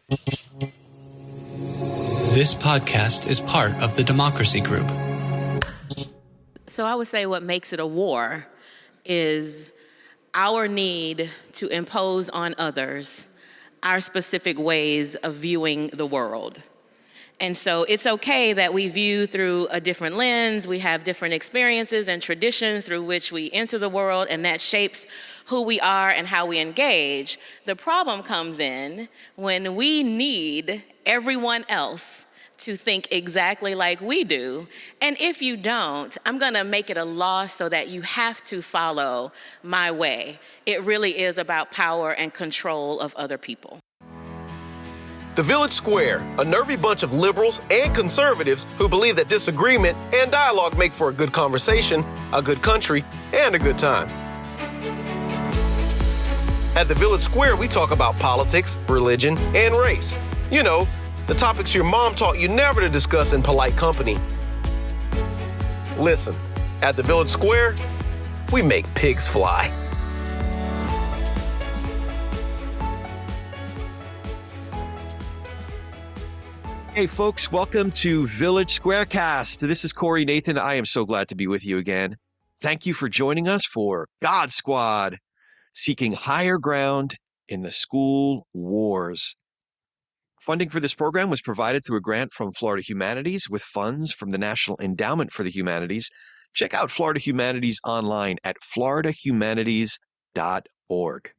This podcast is part of the Democracy Group. So I would say what makes it a war is our need to impose on others our specific ways of viewing the world. And so it's okay that we view through a different lens, we have different experiences and traditions through which we enter the world, and that shapes who we are and how we engage. The problem comes in when we need everyone else to think exactly like we do. And if you don't, I'm gonna make it a law so that you have to follow my way. It really is about power and control of other people. The Village Square, a nervy bunch of liberals and conservatives who believe that disagreement and dialogue make for a good conversation, a good country, and a good time. At the Village Square, we talk about politics, religion, and race. You know, the topics your mom taught you never to discuss in polite company. Listen, at the Village Square, we make pigs fly. Hey folks, welcome to Village Squarecast. This is Corey Nathan. I am so glad to be with you again. Thank you for joining us for God Squad, seeking higher ground in the school wars. Funding for this program was provided through a grant from Florida Humanities with funds from the National Endowment for the Humanities. Check out Florida Humanities online at floridahumanities.org.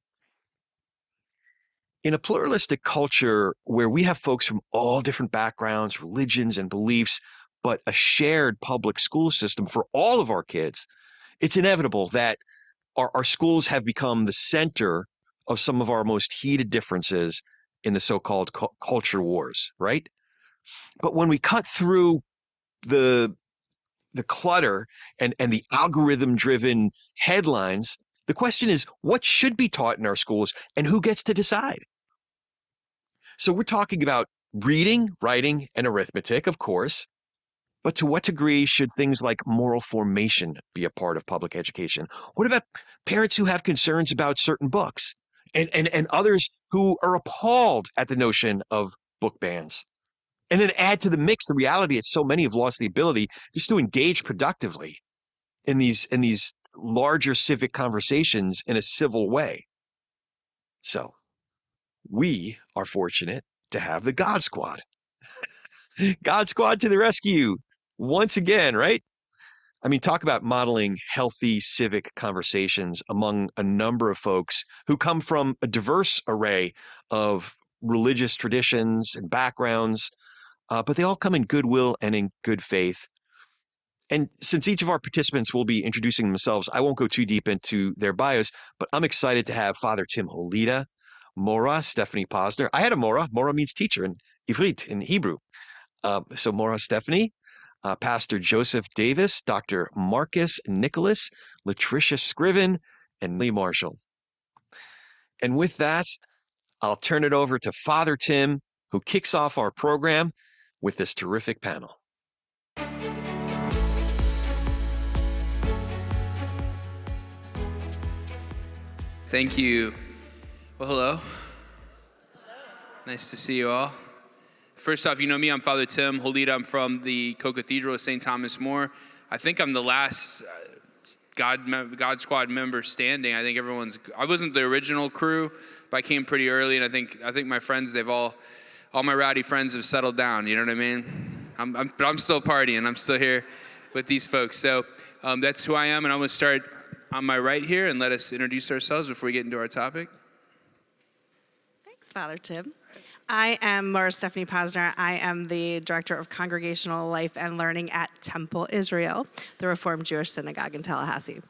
In a pluralistic culture where we have folks from all different backgrounds, religions, and beliefs, but a shared public school system for all of our kids, it's inevitable that our schools have become the center of some of our most heated differences in the so-called culture wars, right? But when we cut through the clutter and the algorithm-driven headlines, the question is, what should be taught in our schools and who gets to decide? So we're talking about reading, writing, and arithmetic, of course, but to what degree should things like moral formation be a part of public education? What about parents who have concerns about certain books and others who are appalled at the notion of book bans? And then add to the mix the reality that so many have lost the ability just to engage productively in these larger civic conversations in a civil way. So we are fortunate to have the God Squad. God Squad to the rescue once again, right? I mean, talk about modeling healthy civic conversations among a number of folks who come from a diverse array of religious traditions and backgrounds, but they all come in goodwill and in good faith. And since each of our participants will be introducing themselves, I won't go too deep into their bios, but I'm excited to have Father Tim Holeda, Mora, Stefanie Posner. I had a Mora. Mora means teacher in Ivrit, in Hebrew. So Mora Stefanie, Pastor Joseph Davis, Dr. Marcus Nicolas, Latricia Scriven, and Lea Marshall. And with that, I'll turn it over to Father Tim, who kicks off our program with this terrific panel. Thank you. Well, hello. Nice to see you all. First off, you know me, I'm Father Tim Holeda. I'm from the Co-Cathedral of St. Thomas More. I think I'm the last God Squad member standing. I think I wasn't the original crew, but I came pretty early, and I think my friends, all my rowdy friends have settled down, you know what I mean? But I'm still partying. I'm still here with these folks. So that's who I am, and I'm going to start on my right here and let us introduce ourselves before we get into our topic. Thanks, Father Tim. I am Mora Stefanie Posner. I am the Director of Congregational Life and Learning at Temple Israel, the Reformed Jewish Synagogue in Tallahassee.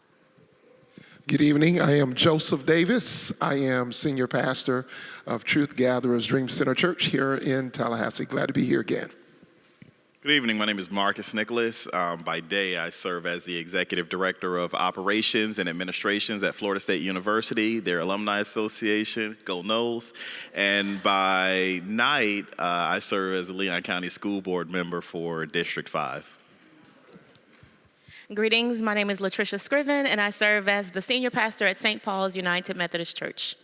Good evening. I am Joseph Davis. I am Senior Pastor of Truth Gatherers Dream Center Church here in Tallahassee. Glad to be here again. Good evening. My name is Marcus Nicolas. By day, I serve as the Executive Director of Operations and Administrations at Florida State University, their Alumni Association, Go Noles. And by night, I serve as a Leon County School Board member for District 5. Greetings, my name is Latricia Scriven, and I serve as the Senior Pastor at St. Paul's United Methodist Church.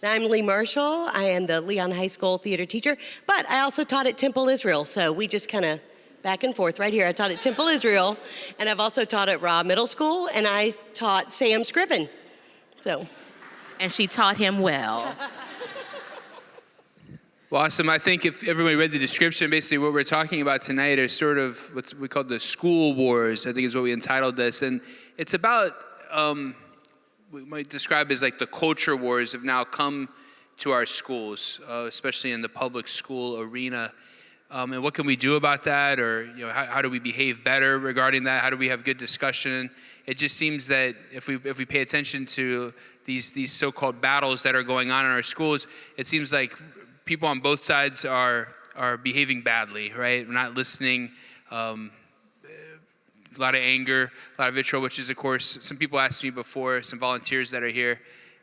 I'm Lea Marshall. I am the Leon High School theater teacher, but I also taught at Temple Israel, so we just kind of back and forth right here. I taught at Temple Israel, and I've also taught at Raw Middle School, and I taught Sam Scriven. And she taught him well. Well, awesome. I think if everybody read the description, basically what we're talking about tonight is sort of what we call the school wars, I think is what we entitled this. And it's about, we might describe as like the culture wars have now come to our schools, especially in the public school arena. And what can we do about that? Or how do we behave better regarding that? How do we have good discussion? It just seems that if we pay attention to these so-called battles that are going on in our schools, it seems like people on both sides are behaving badly, right? We're not listening. A lot of anger, a lot of vitriol, which is, of course, some people asked me before, some volunteers that are here,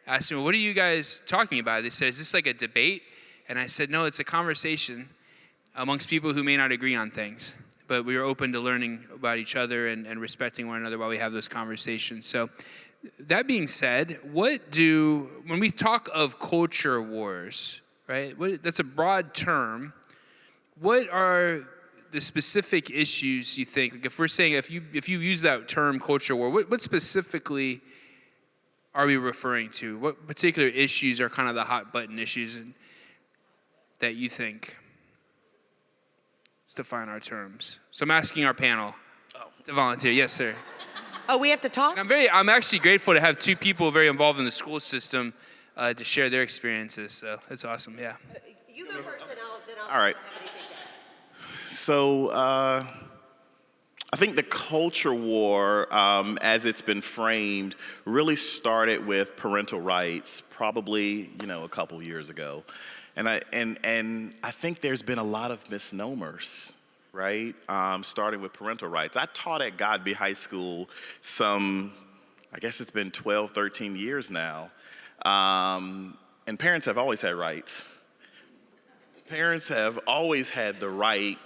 asked me, what are you guys talking about? They said, is this like a debate? And I said, no, it's a conversation amongst people who may not agree on things. But we are open to learning about each other and respecting one another while we have those conversations. So that being said, when we talk of culture wars, right? That's a broad term. What are the specific issues you think? Like if we're saying, if you use that term culture war, what specifically are we referring to? What particular issues are kind of the hot button issues that you think? Let's define our terms. So I'm asking our panel to volunteer. Yes, sir. Oh, we have to talk? And I'm actually grateful to have two people very involved in the school system to share their experiences. So that's awesome, yeah. You go first, then I'll All right. have anything to add. So I think the culture war, as it's been framed, really started with parental rights, probably a couple years ago, and I think there's been a lot of misnomers, right? Starting with parental rights. I taught at Godby High School I guess it's been 12, 13 years now. And parents have always had rights. Parents have always had the right.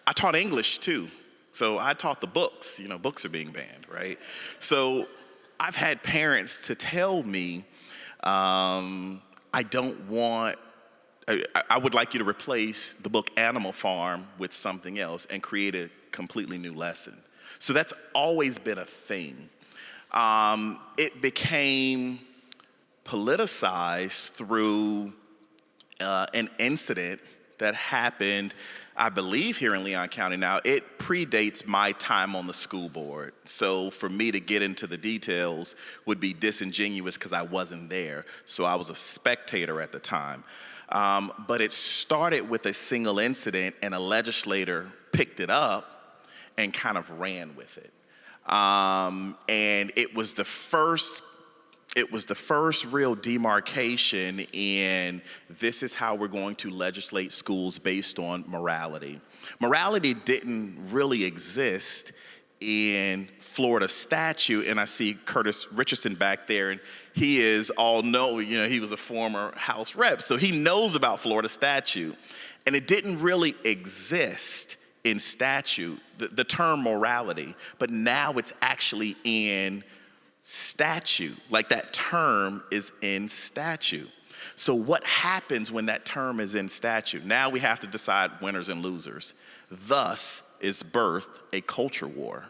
I taught English too. So I taught the books. Books are being banned, right? So I've had parents to tell me, I would like you to replace the book Animal Farm with something else and create a completely new lesson. So that's always been a thing. It became politicized through an incident that happened, I believe, here in Leon County. Now, it predates my time on the school board. So for me to get into the details would be disingenuous because I wasn't there. So I was a spectator at the time. But it started with a single incident, and a legislator picked it up and kind of ran with it. And it was the first real demarcation in this is how we're going to legislate schools based on morality. Morality didn't really exist in Florida statute, and I see Curtis Richardson back there, and he is he was a former House rep, so he knows about Florida statute. And it didn't really exist in statute, the term morality, but now it's actually in statute, like that term is in statute. So what happens when that term is in statute? Now we have to decide winners and losers. Thus is birthed a culture war,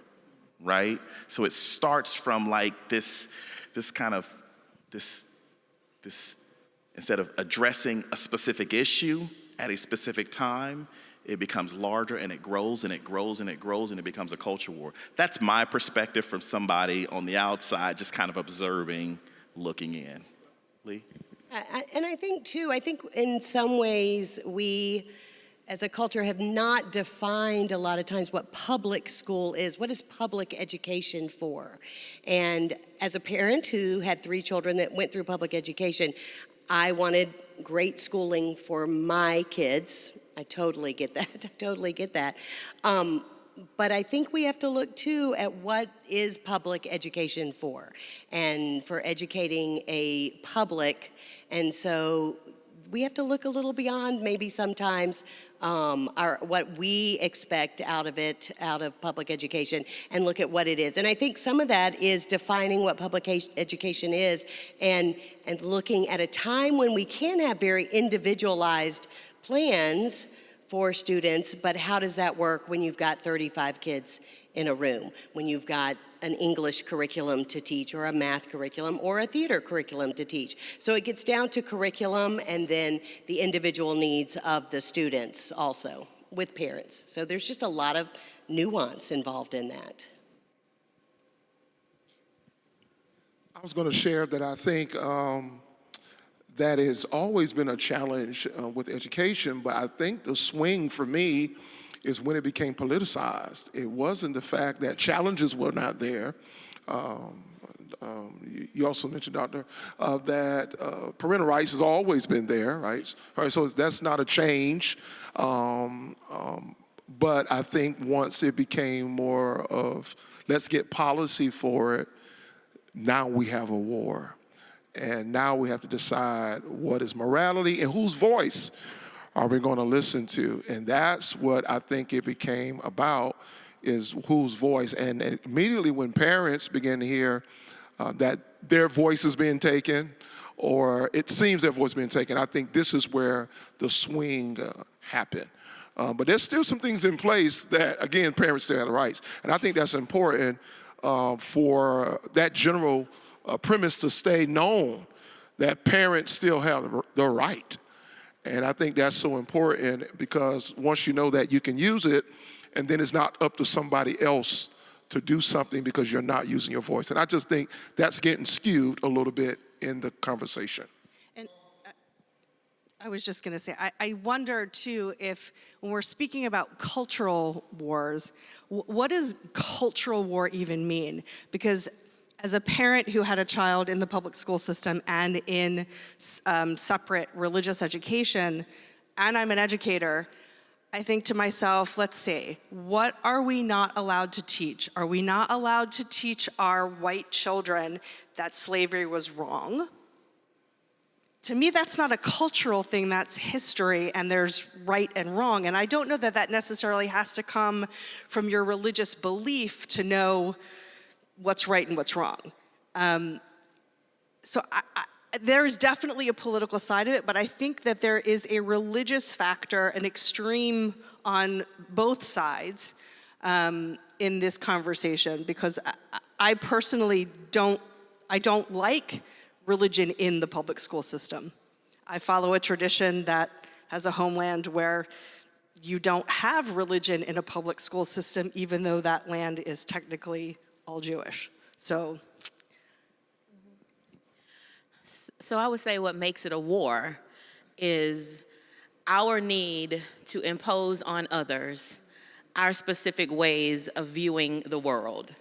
right? So it starts from like this instead of addressing a specific issue at a specific time, it becomes larger and it grows and it grows and it grows and it becomes a culture war. That's my perspective from somebody on the outside, just kind of observing, looking in. Lee? And I think in some ways we, as a culture, have not defined a lot of times what public school is. What is public education for? And as a parent who had 3 children that went through public education, I wanted great schooling for my kids. I totally get that. But I think we have to look too at what is public education for, and for educating a public. And so we have to look a little beyond maybe sometimes what we expect out of public education, and look at what it is. And I think some of that is defining what public education is, and looking at a time when we can have very individualized plans for students, but how does that work when you've got 35 kids in a room, when you've got an English curriculum to teach, or a math curriculum, or a theater curriculum to teach? So it gets down to curriculum and then the individual needs of the students also with parents. So there's just a lot of nuance involved in that. I was going to share that I think that has always been a challenge with education, but I think the swing for me is when it became politicized. It wasn't the fact that challenges were not there. You also mentioned, Doctor, that parental rights has always been there, right? All right, so that's not a change. But I think once it became more of, let's get policy for it, now we have a war. And now we have to decide what is morality and whose voice are we going to listen to. And that's what I think it became about, is whose voice. And immediately when parents begin to hear that their voice is being taken, or it seems their voice is being taken, I think this is where the swing happened. But there's still some things in place that, again, parents still have the rights. And I think that's important for that general premise to stay known, that parents still have the right. And I think that's so important, because once you know that, you can use it, and then it's not up to somebody else to do something because you're not using your voice. And I just think that's getting skewed a little bit in the conversation. And I was just going to say, I wonder too, if when we're speaking about cultural wars, what does cultural war even mean? Because as a parent who had a child in the public school system and in separate religious education, and I'm an educator, I think to myself, let's see, what are we not allowed to teach? Are we not allowed to teach our white children that slavery was wrong? To me, that's not a cultural thing, that's history, and there's right and wrong. And I don't know that that necessarily has to come from your religious belief to know what's right and what's wrong. So there's definitely a political side of it, but I think that there is a religious factor, an extreme on both sides in this conversation, because I personally don't like religion in the public school system. I follow a tradition that has a homeland where you don't have religion in a public school system, even though that land is technically all Jewish. So I would say what makes it a war is our need to impose on others our specific ways of viewing the world.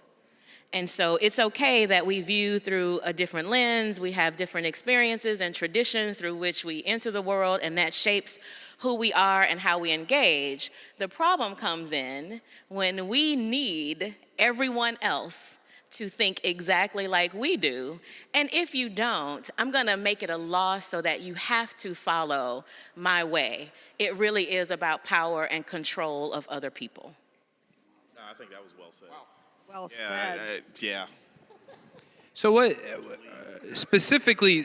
And so it's okay that we view through a different lens, we have different experiences and traditions through which we enter the world, and that shapes who we are and how we engage. The problem comes in when we need everyone else to think exactly like we do. And if you don't, I'm gonna make it a law so that you have to follow my way. It really is about power and control of other people. No, I think that was well said. Wow. well said. Yeah. So what specifically,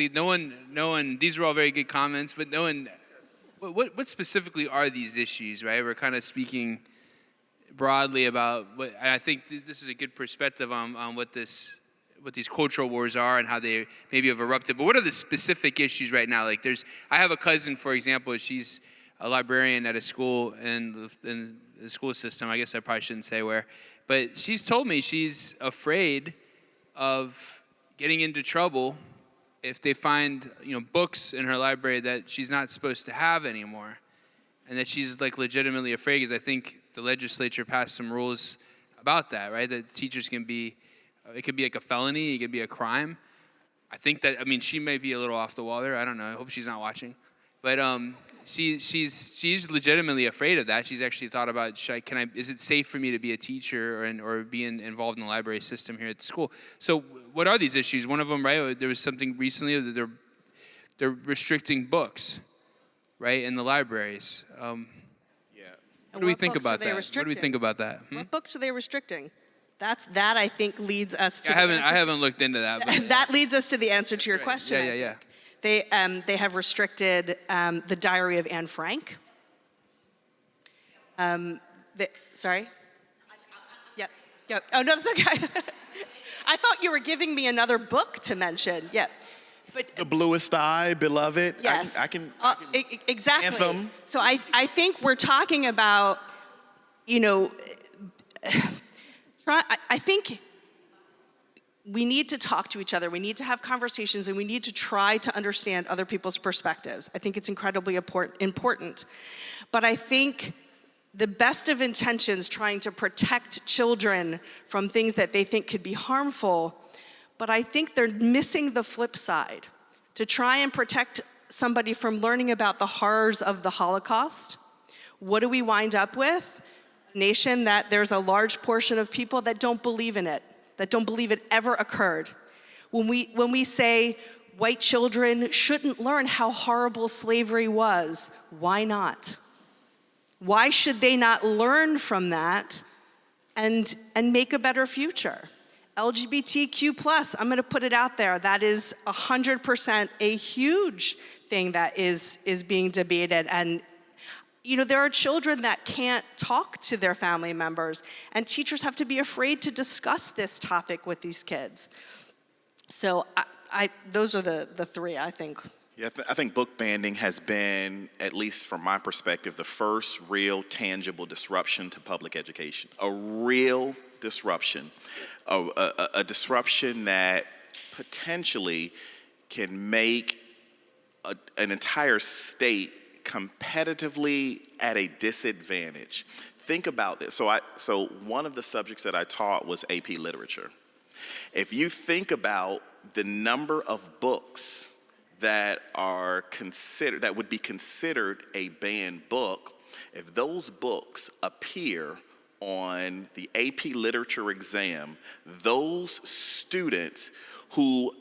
no one, these are all very good comments, but what specifically are these issues, right? We're kind of speaking broadly about what, I think this is a good perspective on what these cultural wars are and how they maybe have erupted. But what are the specific issues right now? Like I have a cousin, for example, she's a librarian at a school in the school system. I guess I probably shouldn't say where, but she's told me she's afraid of getting into trouble if they find, books in her library that she's not supposed to have anymore. And that she's legitimately afraid, because I think the legislature passed some rules about that, right? That teachers it could be like a felony, it could be a crime. I think she may be a little off the wall there. I don't know. I hope she's not watching. But she's legitimately afraid of that. She's actually thought about, is it safe for me to be a teacher or be involved in the library system here at the school? So what are these issues? One of them, right? There was something recently that they're restricting books, right, in the libraries. What do we think about that? What do we think about that? What books are they restricting? That I think leads us to. I haven't looked into that. But that leads us to the answer to your right. question. Yeah. They have restricted the Diary of Anne Frank. Sorry? Yep. Oh, no, that's okay. I thought you were giving me another book to mention. Yeah. But The Bluest Eye, Beloved. yes. I can exactly. Anthem. So I think we're talking about, I think we need to talk to each other. We need to have conversations, and we need to try to understand other people's perspectives. I think it's incredibly important. But I think the best of intentions trying to protect children from things that they think could be harmful, but I think they're missing the flip side. To try and protect somebody from learning about the horrors of the Holocaust, what do we wind up with? A nation that there's a large portion of people that don't believe in it, that don't believe it ever occurred. When we say white children shouldn't learn how horrible slavery was, why not? Why should they not learn from that and make a better future? LGBTQ+, I'm gonna put it out there, that is 100% a huge thing that is being debated. And there are children that can't talk to their family members, and teachers have to be afraid to discuss this topic with these kids. So those are the three, I think. Yeah, I think book banning has been, at least from my perspective, the first real tangible disruption to public education. A real disruption. A disruption that potentially can make an entire state competitively at a disadvantage. Think about this. So one of the subjects that I taught was AP Literature. If you think about the number of books that would be considered a banned book, if those books appear on the AP Literature exam, those students who,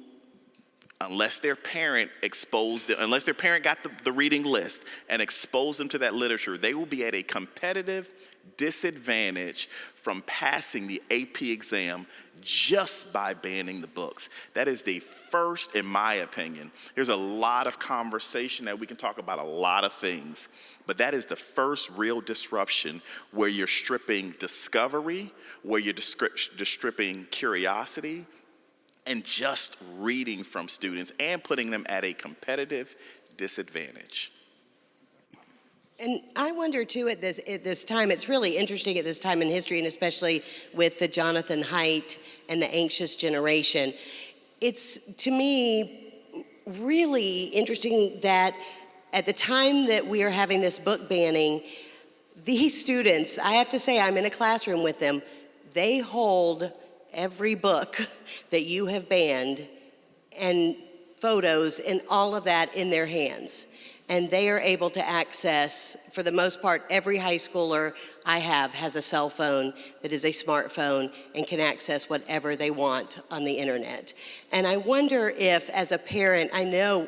unless their parent got the reading list and exposed them to that literature, they will be at a competitive disadvantage from passing the AP exam just by banning the books. That is the first, in my opinion. There's a lot of conversation that we can talk about a lot of things, but that is the first real disruption where you're stripping discovery, where you're stripping curiosity, and just reading from students and putting them at a competitive disadvantage. And I wonder too at this time, it's really interesting at this time in history, and especially with the Jonathan Haidt and the anxious generation. It's, to me, really interesting that at the time that we are having this book banning, these students, I have to say, I'm in a classroom with them, they hold every book that you have banned and photos and all of that in their hands. And they are able to access, for the most part, every high schooler I have has a cell phone that is a smartphone and can access whatever they want on the internet. And I wonder if, as a parent, I know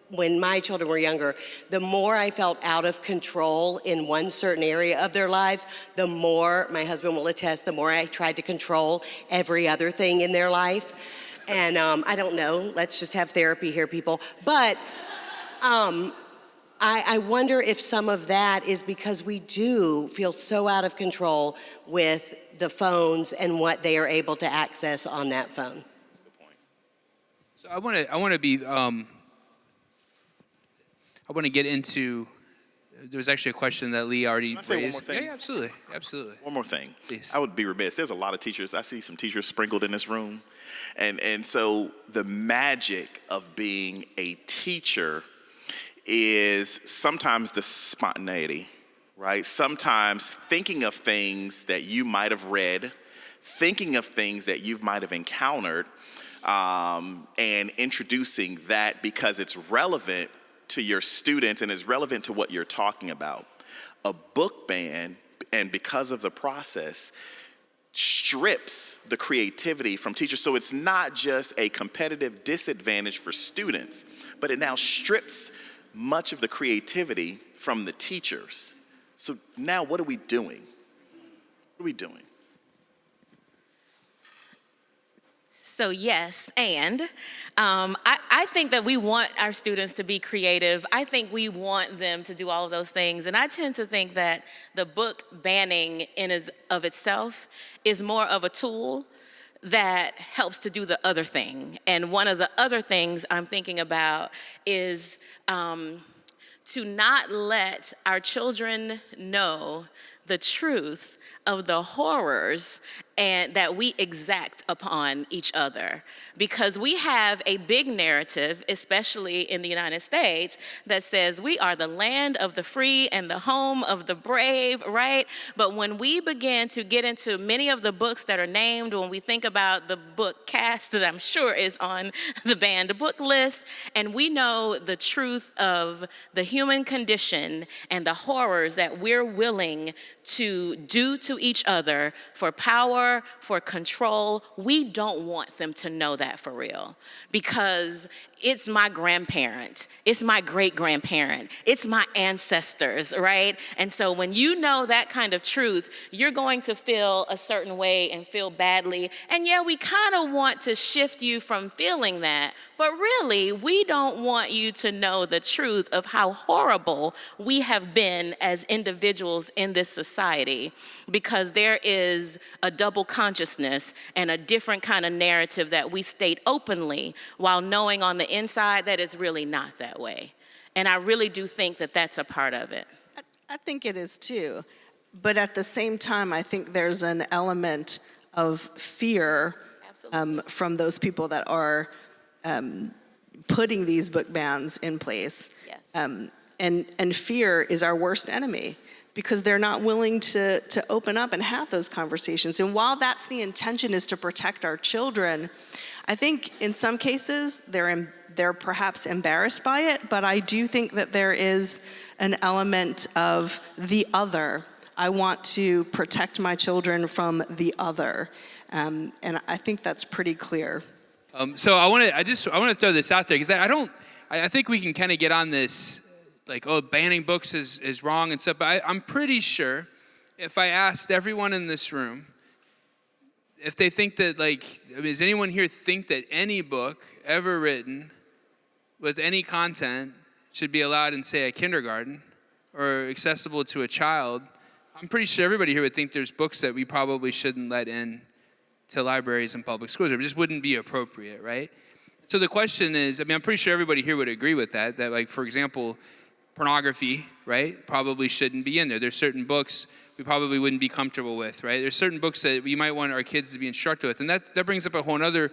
when my children were younger, the more I felt out of control in one certain area of their lives, the more, my husband will attest, the more I tried to control every other thing in their life. And I don't know, let's just have therapy here, people. But I wonder if some of that is because we do feel so out of control with the phones and what they are able to access on that phone. That's a good point. So I want to get into. There was actually a question that Lee already raised. Can I say one more thing? Yeah, absolutely. One more thing. Please. I would be remiss. There's a lot of teachers. I see some teachers sprinkled in this room. And so the magic of being a teacher is sometimes the spontaneity, right? Sometimes thinking of things that you might have read, thinking of things that you might have encountered, and introducing that because it's relevant to your students and is relevant to what you're talking about. A book ban, and because of the process, strips the creativity from teachers. So it's not just a competitive disadvantage for students, but it now strips much of the creativity from the teachers. So now what are we doing? What are we doing? So yes, and I think that we want our students to be creative. I think we want them to do all of those things. And I tend to think that the book banning of itself is more of a tool that helps to do the other thing. And one of the other things I'm thinking about is to not let our children know the truth of the horrors and that we exact upon each other. Because we have a big narrative, especially in the United States, that says we are the land of the free and the home of the brave, right? But when we begin to get into many of the books that are named, when we think about the book cast that I'm sure is on the banned book list, and we know the truth of the human condition and the horrors that we're willing to do to each other for power, for control, we don't want them to know that for real. Because it's my grandparent, it's my great-grandparent, it's my ancestors, right? And so when you know that kind of truth, you're going to feel a certain way and feel badly. And yeah, we kind of want to shift you from feeling that, but really, we don't want you to know the truth of how horrible we have been as individuals in this society, because there is a double consciousness and a different kind of narrative that we state openly while knowing on the inside that it's really not that way. And I really do think that that's a part of it. I think it is too. But at the same time, I think there's an element of fear from those people that are putting these book bans in place. Yes. And fear is our worst enemy, because they're not willing to open up and have those conversations. And while that's the intention, is to protect our children, I think in some cases they're perhaps embarrassed by it, but I do think that there is an element of the other. I want to protect my children from the other, and I think that's pretty clear. So I want to throw this out there, because I think we can kind of get on this, like, oh, banning books is wrong and stuff, but I'm pretty sure if I asked everyone in this room if they think that, does anyone here think that any book ever written with any content should be allowed in, say, a kindergarten or accessible to a child? I'm pretty sure everybody here would think there's books that we probably shouldn't let in to libraries and public schools. It just wouldn't be appropriate, right? So the question is, I'm pretty sure everybody here would agree with that, like, for example, pornography, right, probably shouldn't be in there. There's certain books we probably wouldn't be comfortable with, right? There's certain books that we might want our kids to be instructed with. And that brings up a whole other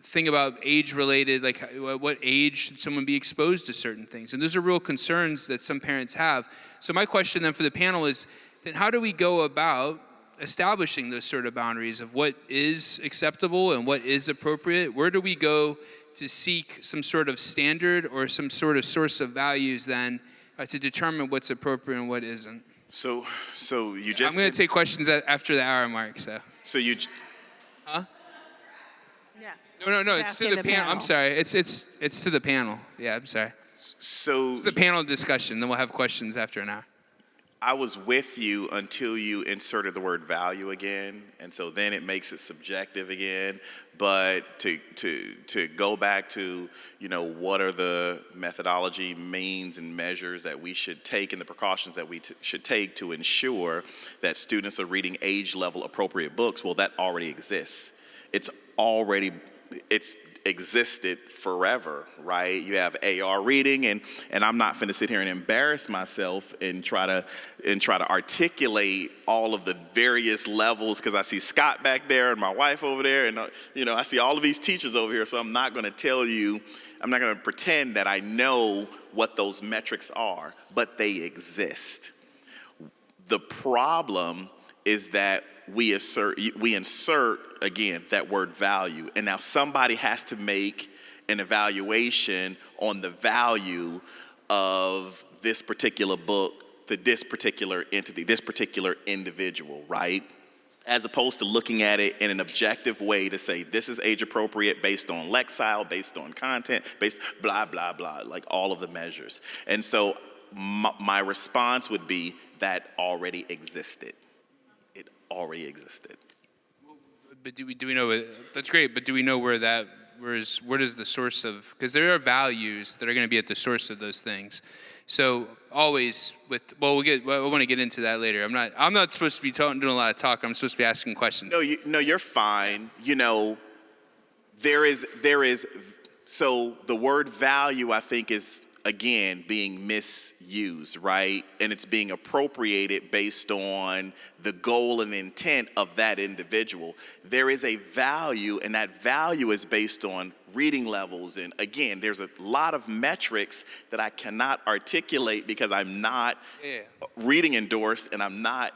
thing about age-related, like what age should someone be exposed to certain things? And those are real concerns that some parents have. So my question then for the panel is, then how do we go about establishing those sort of boundaries of what is acceptable and what is appropriate? Where do we go to seek some sort of standard or some sort of source of values then to determine what's appropriate and what isn't? So you just... I'm going to take questions after the hour mark, so. So you... Huh? Yeah. No, it's to the panel. I'm sorry, it's to the panel. Yeah, I'm sorry. So... It's a panel discussion, then we'll have questions after an hour. I was with you until you inserted the word value again, and so then it makes it subjective again. But to go back to, what are the methodology, means, and measures that we should take, and the precautions that we should take to ensure that students are reading age-level appropriate books, well, that already exists. It's existed forever, right? You have AR reading, and I'm not finna sit here and embarrass myself and try to articulate all of the various levels, because I see Scott back there and my wife over there, and I see all of these teachers over here. So I'm not gonna pretend that I know what those metrics are, but they exist. The problem is that we insert again that word value, and now somebody has to make an evaluation on the value of this particular book to this particular entity, this particular individual, right? as opposed to looking at it in an objective way to say this is age appropriate based on lexile, based on content, based blah, blah, blah, like all of the measures. And so my response would be that already existed. It already existed. But do we know, that's great, but do we know where does the source of, because there are values that are going to be at the source of those things. So always I want to get into that later. I'm not supposed to be doing a lot of talk. I'm supposed to be asking questions. No, you're fine. You know, there is, so the word value, I think, is, again, being misused, right? And it's being appropriated based on the goal and intent of that individual. There is a value, and that value is based on reading levels. And again, there's a lot of metrics that I cannot articulate because I'm not reading endorsed and I'm not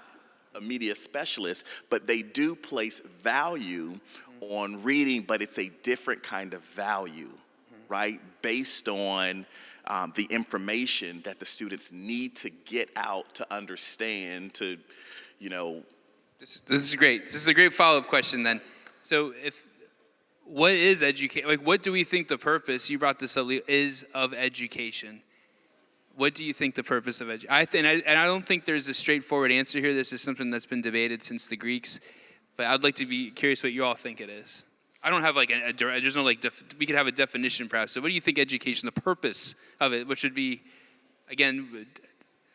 a media specialist, but they do place value on reading, but it's a different kind of value, right? Based on the information that the students need to get out to understand, to, you know. This is great. This is a great follow-up question then. So what is education? Like, what do we think the purpose, you brought this up, is of education? What do you think the purpose of education? I don't think there's a straightforward answer here. This is something that's been debated since the Greeks, but I'd like to be curious what you all think it is. I don't have like there's no like, we could have a definition perhaps. So what do you think education, the purpose of it, which would be, again,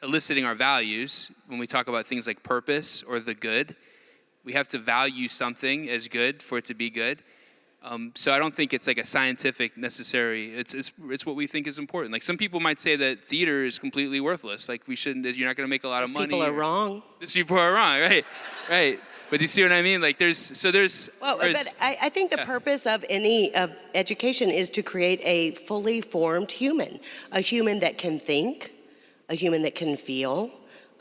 eliciting our values when we talk about things like purpose or the good. We have to value something as good for it to be good. So I don't think it's like a scientific necessary, it's what we think is important. Like some people might say that theater is completely worthless. Like you're not gonna make a lot of money. People are wrong. These people are wrong, right. But do you see what I mean? Like But I think the purpose of any education is to create a fully formed human. A human that can think, a human that can feel,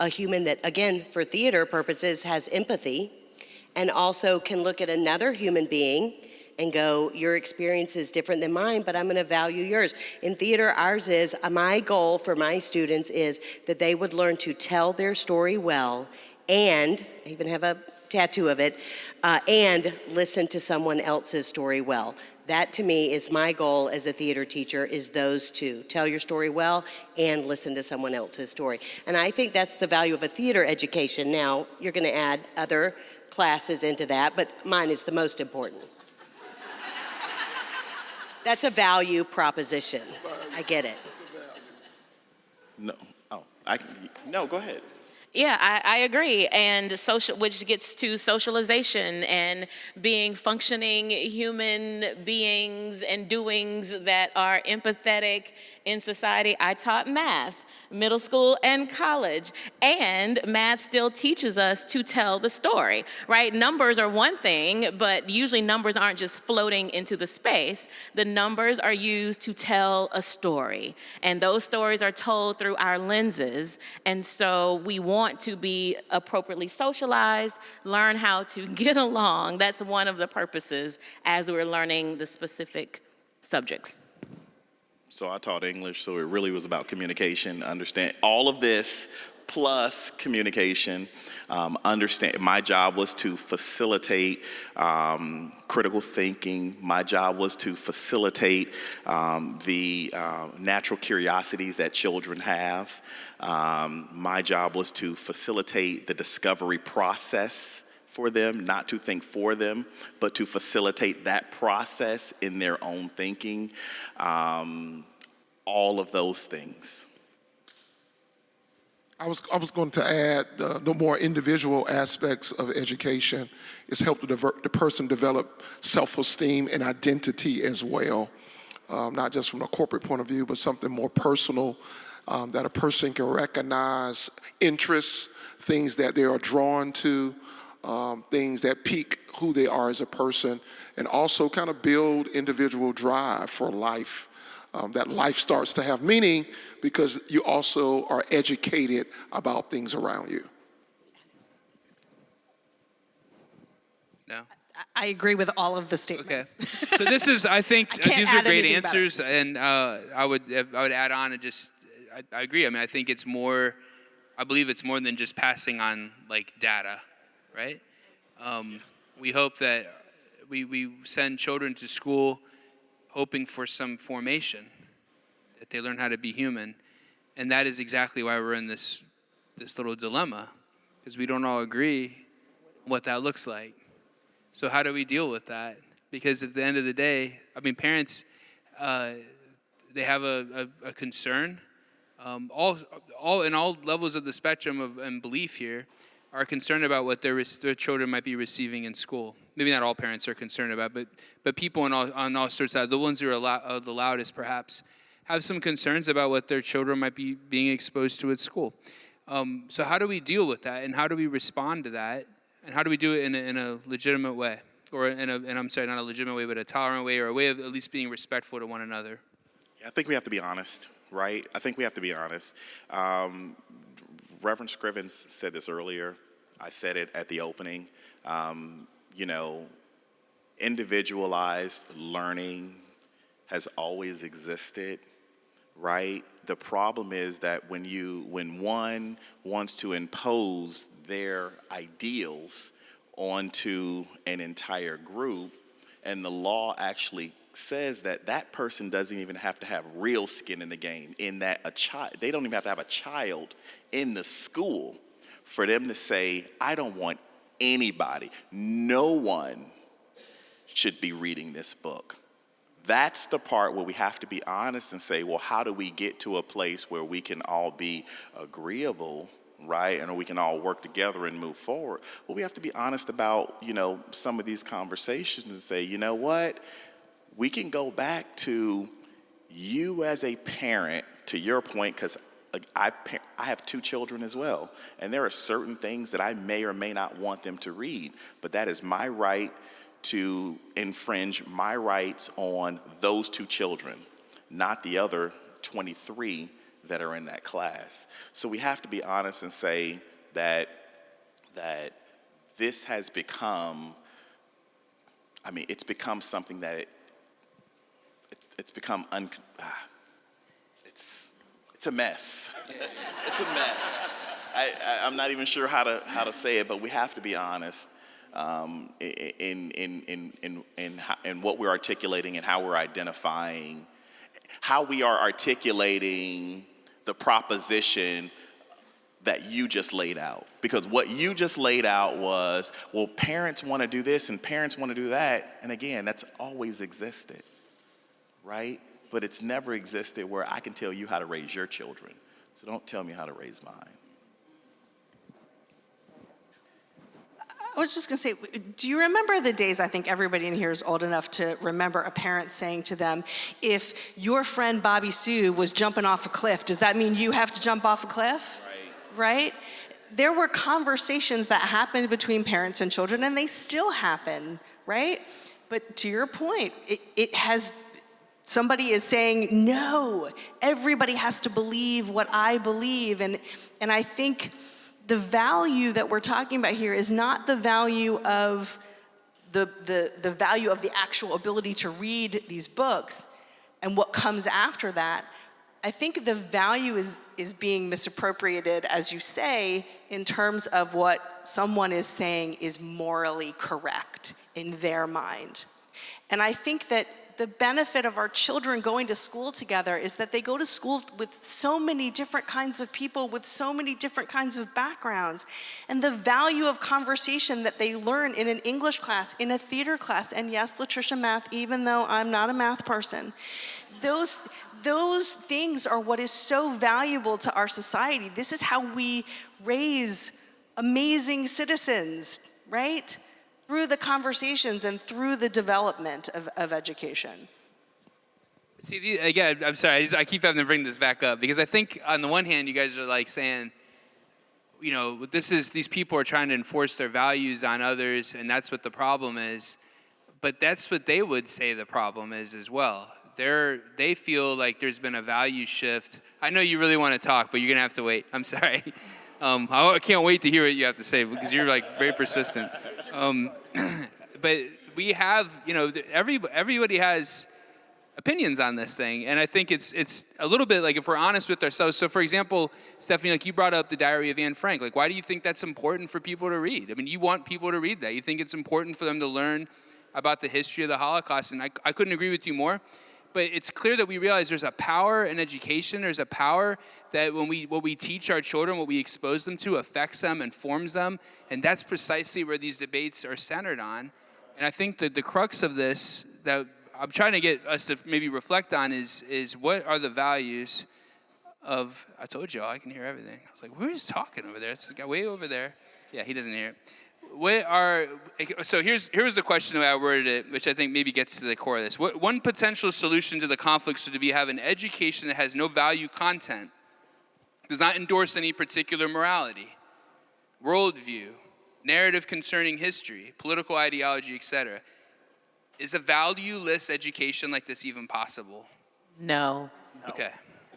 a human that, again, for theater purposes, has empathy, and also can look at another human being and go, your experience is different than mine, but I'm going to value yours. In theater, ours is, my goal for my students is that they would learn to tell their story well, and I even have a tattoo of it, and listen to someone else's story well. That to me is my goal as a theater teacher, is those two. Tell your story well and listen to someone else's story. And I think that's the value of a theater education. Now, you're going to add other classes into that, but mine is the most important. That's a value proposition. I get it. No, go ahead. Yeah, I agree. And which gets to socialization and being functioning human beings and doings that are empathetic in society. I taught math, middle school and college, and math still teaches us to tell the story, right? Numbers are one thing, but usually numbers aren't just floating into the space. The numbers are used to tell a story, and those stories are told through our lenses, and so we want to be appropriately socialized, learn how to get along. That's one of the purposes as we're learning the specific subjects. So I taught English, so it really was about communication, understand all of this plus communication. My job was to facilitate critical thinking. My job was to facilitate the natural curiosities that children have. My job was to facilitate the discovery process for them, not to think for them, but to facilitate that process in their own thinking. All of those things. I was going to add the more individual aspects of education is help the person develop self-esteem and identity as well, not just from a corporate point of view, but something more personal, that a person can recognize interests, things that they are drawn to, things that pique who they are as a person, and also kind of build individual drive for life. That life starts to have meaning because you also are educated about things around you. No. I agree with all of the statements. Okay. So this is, I think, these are great answers, better. and I would add on and just, I agree. I mean, I think I believe it's more than just passing on like data, right? We hope that we send children to school hoping for some formation, that they learn how to be human. And that is exactly why we're in this little dilemma, because we don't all agree what that looks like. So how do we deal with that? Because at the end of the day, I mean, parents, they have a concern. All in all levels of the spectrum and belief here are concerned about what their children might be receiving in school. Maybe not all parents are concerned about, but people on all sorts of, the ones who are the loudest perhaps, have some concerns about what their children might be being exposed to at school. So how do we deal with that, and how do we respond to that, and how do we do it in a legitimate way, or and I'm sorry, not a legitimate way, but a tolerant way, or a way of at least being respectful to one another? I think we have to be honest, right? I think we have to be honest. Reverend Scriven said this earlier. I said it at the opening. Individualized learning has always existed, right? The problem is that when one wants to impose their ideals onto an entire group, and the law actually says that person doesn't even have to have real skin in the game, in that they don't even have to have a child in the school for them to say, I don't want anybody, no one should be reading this book. That's the part where we have to be honest and say, well, how do we get to a place where we can all be agreeable, right? And we can all work together and move forward. Well, we have to be honest about, some of these conversations and say, you know what? We can go back to you as a parent, to your point, because I have 2 children as well. And there are certain things that I may or may not want them to read, but that is my right to infringe my rights on those 2 children, not the other 23 that are in that class. So we have to be honest and say that this has become, it's become something that it's become it's a mess. It's a mess. I'm not even sure how to say it, but we have to be honest in what we're articulating and how we're identifying, how we are articulating the proposition that you just laid out. Because what you just laid out was, well, parents want to do this and parents want to do that. And again, that's always existed, right? But it's never existed where I can tell you how to raise your children. So don't tell me how to raise mine. I was just going to say, do you remember the days, I think everybody in here is old enough to remember a parent saying to them, if your friend Bobby Sue was jumping off a cliff, does that mean you have to jump off a cliff? Right? There were conversations that happened between parents and children, and they still happen, right? But to your point, somebody is saying, no, everybody has to believe what I believe. And I think the value that we're talking about here is not the value of the value of the actual ability to read these books and what comes after that. I think the value is being misappropriated, as you say, in terms of what someone is saying is morally correct in their mind. And I think that the benefit of our children going to school together is that they go to school with so many different kinds of people, with so many different kinds of backgrounds. And the value of conversation that they learn in an English class, in a theater class, and yes, Latricia, math, even though I'm not a math person, those things are what is so valuable to our society. This is how we raise amazing citizens, right? Through the conversations and through the development of education. See, again, I'm sorry, I keep having to bring this back up because I think on the one hand, you guys are like saying, these people are trying to enforce their values on others, and that's what the problem is. But that's what they would say the problem is as well. They feel like there's been a value shift. I know you really want to talk, but you're gonna have to wait. I'm sorry. I can't wait to hear what you have to say because you're like very persistent. But we have, everybody has opinions on this thing. And I think it's a little bit like if we're honest with ourselves. So for example, Stefanie, like you brought up the Diary of Anne Frank. Like, why do you think that's important for people to read? I mean, you want people to read that. You think it's important for them to learn about the history of the Holocaust. And I couldn't agree with you more. But it's clear that we realize there's a power in education. There's a power that what we teach our children, what we expose them to, affects them and forms them. And that's precisely where these debates are centered on. And I think that the crux of this that I'm trying to get us to maybe reflect on is what are the values of, I told you all, I can hear everything. I was like, who's talking over there? It's this guy way over there. Yeah, he doesn't hear it. So here's the question the way I worded it, which I think maybe gets to the core of this. One potential solution to the conflicts would be have an education that has no value content, does not endorse any particular morality, worldview, narrative concerning history, political ideology, etc. Is a valueless education like this even possible? No. Okay.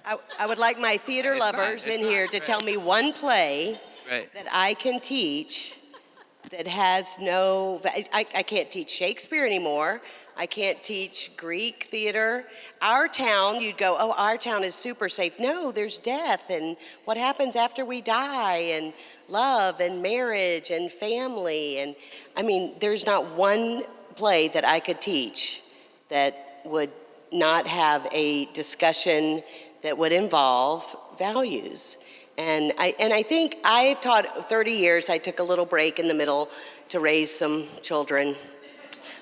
I would like my theater lovers in here to tell me one play that I can teach that has no, I can't teach Shakespeare anymore. I can't teach Greek theater. Our town, you'd go, oh, our town is super safe. No, there's death and what happens after we die and love and marriage and family. And I mean, there's not one play that I could teach that would not have a discussion that would involve values. And I think I've taught 30 years. I took a little break in the middle to raise some children.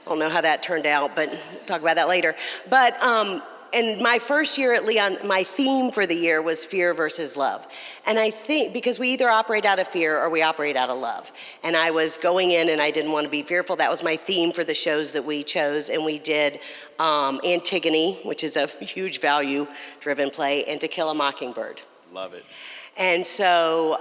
I don't know how that turned out, but we'll talk about that later. But in my first year at Leon, my theme for the year was fear versus love. And I think because we either operate out of fear or we operate out of love. And I was going in and I didn't want to be fearful. That was my theme for the shows that we chose. And we did Antigone, which is a huge value-driven play, and To Kill a Mockingbird. Love it. And so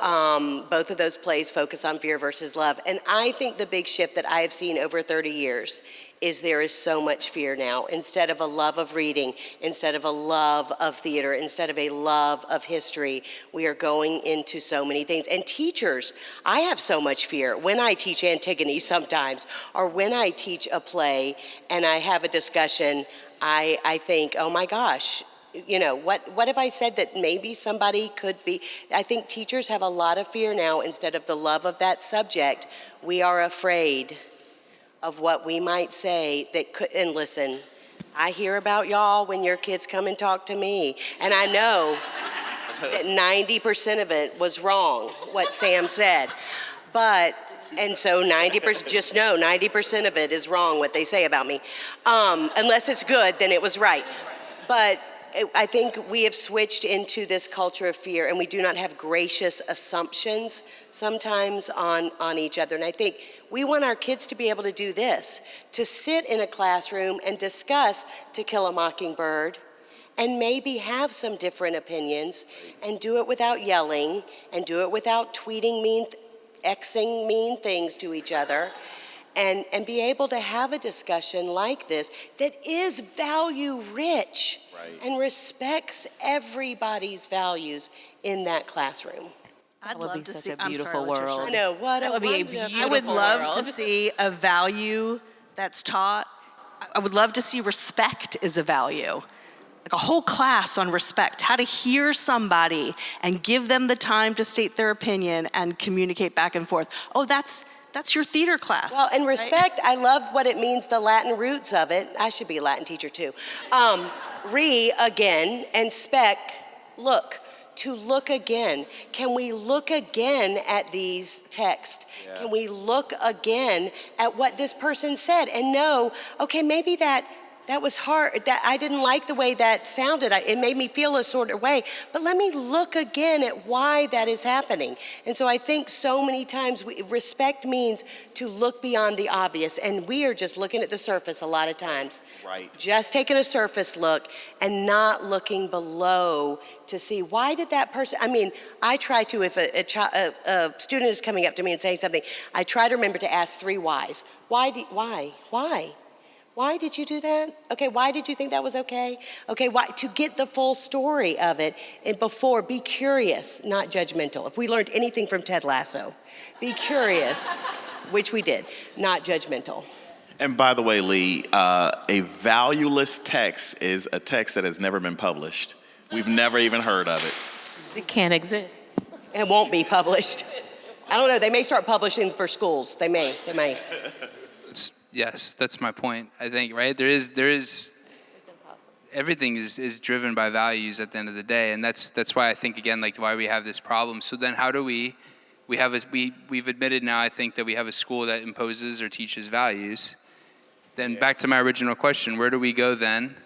both of those plays focus on fear versus love. And I think the big shift that I have seen over 30 years is there is so much fear now. Instead of a love of reading, instead of a love of theater, instead of a love of history, we are going into so many things. And teachers, I have so much fear when I teach Antigone sometimes, or when I teach a play and I have a discussion, I think, oh my gosh, you know, what have I said that maybe somebody could be? I think teachers have a lot of fear now. Instead of the love of that subject, we are afraid of what we might say that could, and listen, I hear about y'all when your kids come and talk to me. And I know that 90% of it was wrong, what Sam said. And so 90%, just know 90% of it is wrong, what they say about me. Unless it's good, then it was right. But I think we have switched into this culture of fear, and we do not have gracious assumptions sometimes on each other. And I think we want our kids to be able to do this, to sit in a classroom and discuss To Kill a Mockingbird and maybe have some different opinions and do it without yelling and do it without tweeting Xing mean things to each other. And be able to have a discussion like this that is value rich and respects everybody's values in that classroom. I'd love love to to see see a beautiful world. I know, what That a would be a wonderful- beautiful I would love world. to see a value that's taught. I would love to see respect is a value. Like a whole class on respect, how to hear somebody and give them the time to state their opinion and communicate back and forth. Oh, that's your theater class. Well, and respect, I love what it means, the Latin roots of it. I should be a Latin teacher too. Again, and spec, look. To look again. Can we look again at these texts? Yeah. Can we look again at what this person said and know, okay, maybe that was hard, that I didn't like the way that sounded. It made me feel a sort of way, but let me look again at why that is happening. And so I think so many times respect means to look beyond the obvious, and we are just looking at the surface a lot of times. Right. Just taking a surface look and not looking below to see why did that person, I mean, I try to, if a student is coming up to me and saying something, I try to remember to ask 3 whys. Why? Why did you do that? Okay, why did you think that was okay? Okay, why? To get the full story of it, and before, be curious, not judgmental. If we learned anything from Ted Lasso, be curious, which we did, not judgmental. And by the way, Lee, A valueless text is a text that has never been published. We've never even heard of it. It can't exist. It won't be published. I don't know. They may start publishing for schools. They may. Yes, that's my point. I think, right? There is everything is driven by values at the end of the day, and that's why I think, again, like, why we have this problem. So then how do we've admitted now, I think, that we have a school that imposes or teaches values. Then back to my original question, where do we go then?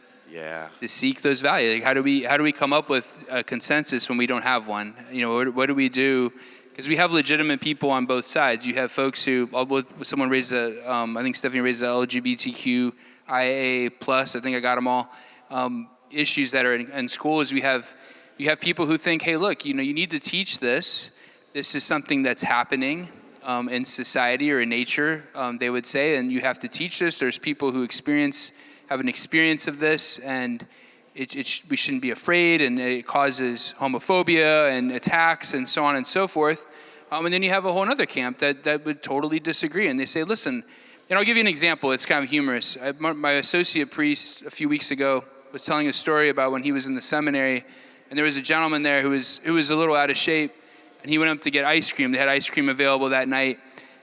To seek those values? Like, how do we come up with a consensus when we don't have one? You know, what do we do? Because we have legitimate people on both sides. You have folks who, someone raised I think Stefanie raised the LGBTQIA+, I think I got them all, issues that are in schools. You have people who think, hey, look, you need to teach this. This is something that's happening in society or in nature, they would say, and you have to teach this. There's people who have an experience of this, and we shouldn't be afraid, and it causes homophobia and attacks and so on and so forth. And then you have a whole other camp that would totally disagree, and they say, listen, and I'll give you an example. It's kind of humorous. My associate priest a few weeks ago was telling a story about when he was in the seminary, and there was a gentleman there who was a little out of shape, and he went up to get ice cream. They had ice cream available that night,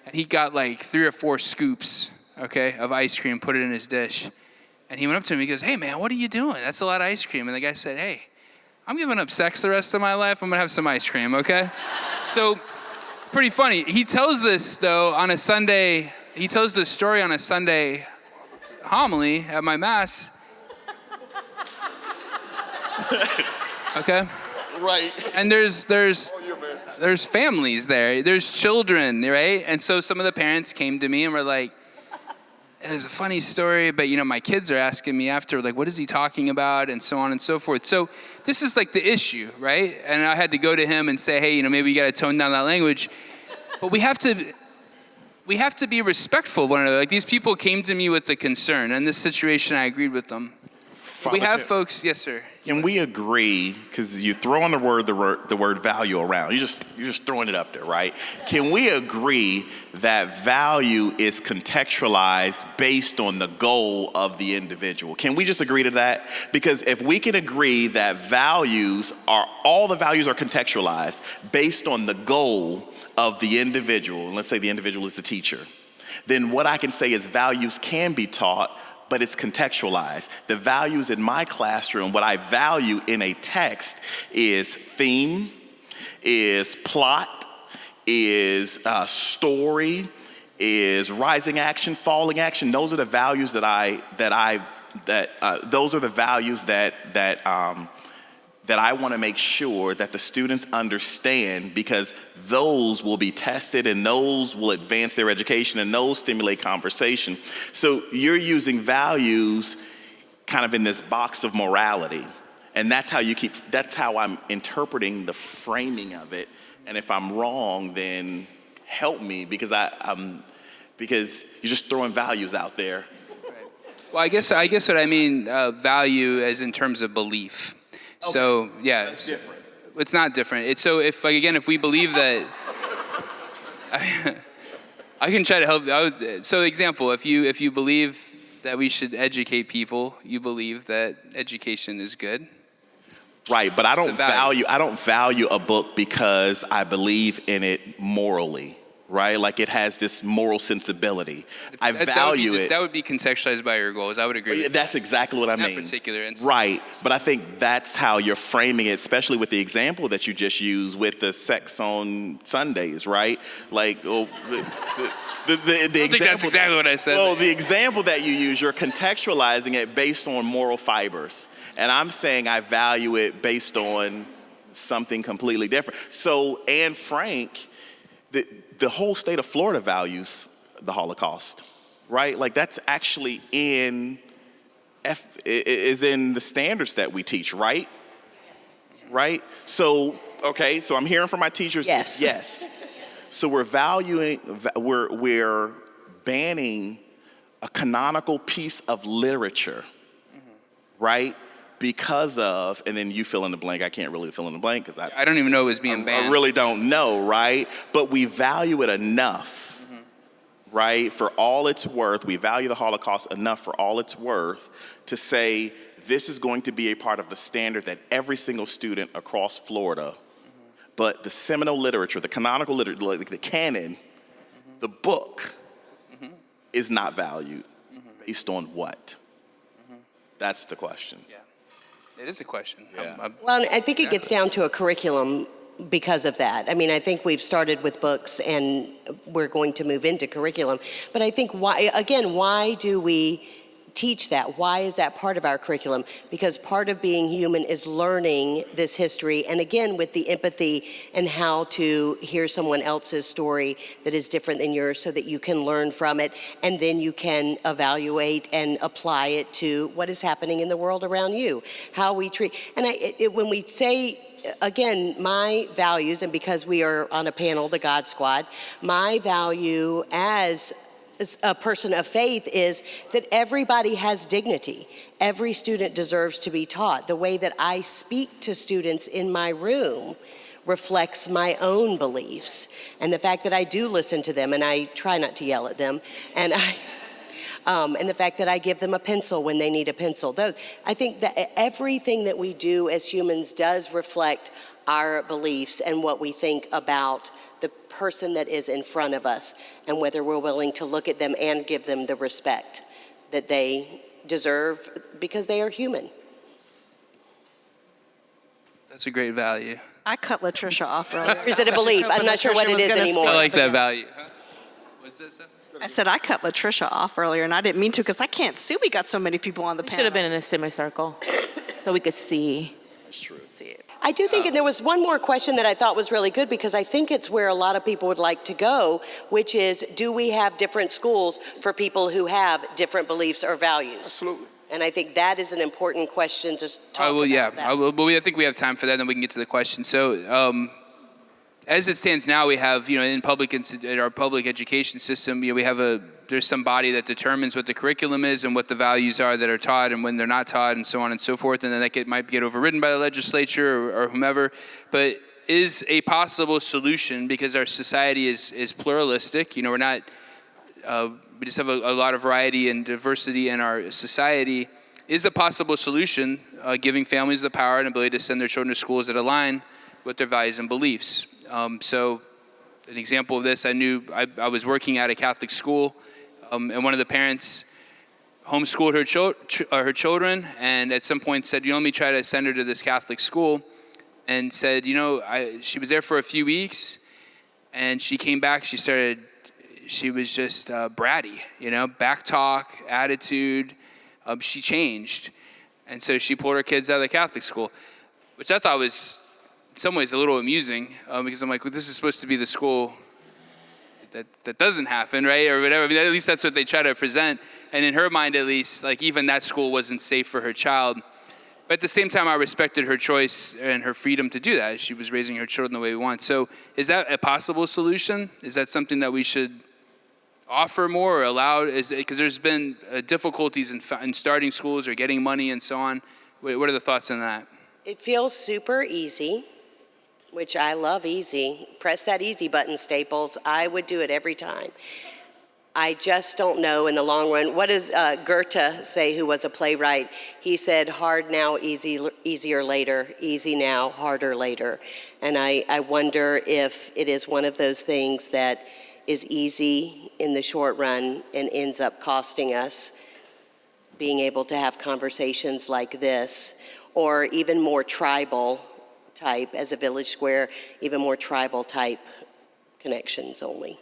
and he got like 3 or 4 scoops, of ice cream, put it in his dish. And he went up to him, he goes, hey man, what are you doing? That's a lot of ice cream. And the guy said, hey, I'm giving up sex the rest of my life. I'm gonna have some ice cream, okay? So, pretty funny. He tells this though on a Sunday, he tells this story on a Sunday homily at my mass. Okay? Right. And there's families there, there's children, right? And so some of the parents came to me and were like, it was a funny story, but my kids are asking me after, like, what is he talking about, and so on and so forth. So this is like the issue, right? And I had to go to him and say, hey, maybe you got to tone down that language. But we have to be respectful of one another. Like, these people came to me with the concern, and this situation, I agreed with them. We have folks, yes, sir. Can we agree, because you're throwing the word value around, you're just throwing it up there, right? Can we agree that value is contextualized based on the goal of the individual? Can we just agree to that? Because if we can agree that all the values are contextualized based on the goal of the individual, and let's say the individual is the teacher, then what I can say is values can be taught, but it's contextualized. The values in my classroom, what I value in a text is theme, is plot, is story, is rising action, falling action. Those are the values that I want to make sure that the students understand, because those will be tested and those will advance their education and those stimulate conversation. So you're using values kind of in this box of morality. And that's how I'm interpreting the framing of it. And if I'm wrong, then help me, because because you're just throwing values out there. Well, I guess what I mean, value as in terms of belief. Okay. So yeah, that's different. It's not different. It's so if we believe that, I can try to help. So example, if you believe that we should educate people, you believe that education is good. Right, but I don't value a book because I believe in it morally. Right, like it has this moral sensibility. I value it. That would be contextualized by your goals. I would agree. That's exactly what I mean. In that particular instance. Right, but I think that's how you're framing it, especially with the example that you just used with the sex on Sundays, right? Like, the I think that's exactly what I said. Well, the example that you use, you're contextualizing it based on moral fibers, and I'm saying I value it based on something completely different. So, Anne Frank, the whole state of Florida values the Holocaust, right? Like that's actually is in the standards that we teach, right? Right? So, okay, so I'm hearing from my teachers, yes. So we're banning a canonical piece of literature, right? Because of, and then you fill in the blank. I can't really fill in the blank because I don't even know it was being banned. I really don't know, right? But we value it enough right? For all it's worth, we value the Holocaust enough for all it's worth to say this is going to be a part of the standard that every single student across Florida, but the seminal literature, the canonical literature, like the canon, the book is not valued. Based on what? That's the question. Yeah, it is a question. Yeah. Well, I think it gets down to a curriculum because of that. I mean, I think we've started with books and we're going to move into curriculum. But I think why do we teach that? Why is that part of our curriculum? Because part of being human is learning this history, and again, with the empathy and how to hear someone else's story that is different than yours so that you can learn from it, and then you can evaluate and apply it to what is happening in the world around you, how we treat. And when we say, again, my values, and because we are on a panel, the God Squad, my value as a person of faith is that everybody has dignity. Every student deserves to be taught. The way that I speak to students in my room reflects my own beliefs. And the fact that I do listen to them and I try not to yell at them, and and the fact that I give them a pencil when they need a pencil. I think that everything that we do as humans does reflect our beliefs and what we think about the person that is in front of us, and whether we're willing to look at them and give them the respect that they deserve because they are human. That's a great value. I cut Latricia off earlier. Or is it a belief? I'm not sure what it is anymore. I like that value. Huh? What's that, Steph? I said I cut Latricia off earlier, and I didn't mean to because I can't see. We got so many people on the panel. Should have been in a semicircle so we could see. That's true. See it. I do think, and there was one more question that I thought was really good, because I think it's where a lot of people would like to go, which is, do we have different schools for people who have different beliefs or values? Absolutely. And I think that is an important question to talk about. I think we have time for that, and then we can get to the question. So, as it stands now, we have, in our public education system, we have there's some body that determines what the curriculum is and what the values are that are taught and when they're not taught and so on and so forth. And then that might get overridden by the legislature or whomever. But is a possible solution, because our society is pluralistic. We're not, we just have a lot of variety and diversity in our society. Is a possible solution giving families the power and ability to send their children to schools that align with their values and beliefs? So an example of this, I was working at a Catholic school, and one of the parents homeschooled her children, and at some point said, let me try to send her to this Catholic school, and said, she was there for a few weeks, and she came back, she was just bratty, back talk, attitude, she changed. And so she pulled her kids out of the Catholic school, which I thought was in some ways a little amusing, because I'm like, well, this is supposed to be the school that doesn't happen, right? Or whatever. I mean, at least that's what they try to present. And in her mind, at least, like, even that school wasn't safe for her child. But at the same time, I respected her choice and her freedom to do that. She was raising her children the way we want. So is that a possible solution? Is that something that we should offer more or allow? Because there's been difficulties in starting schools or getting money and so on. What are the thoughts on that? It feels super easy, which I love easy. Press that easy button, Staples. I would do it every time. I just don't know in the long run. What does Goethe say, who was a playwright? He said, hard now, easier later, easy now, harder later. And I wonder if it is one of those things that is easy in the short run and ends up costing us being able to have conversations like this, or even more tribal type, as a village square, even more tribal type connections only.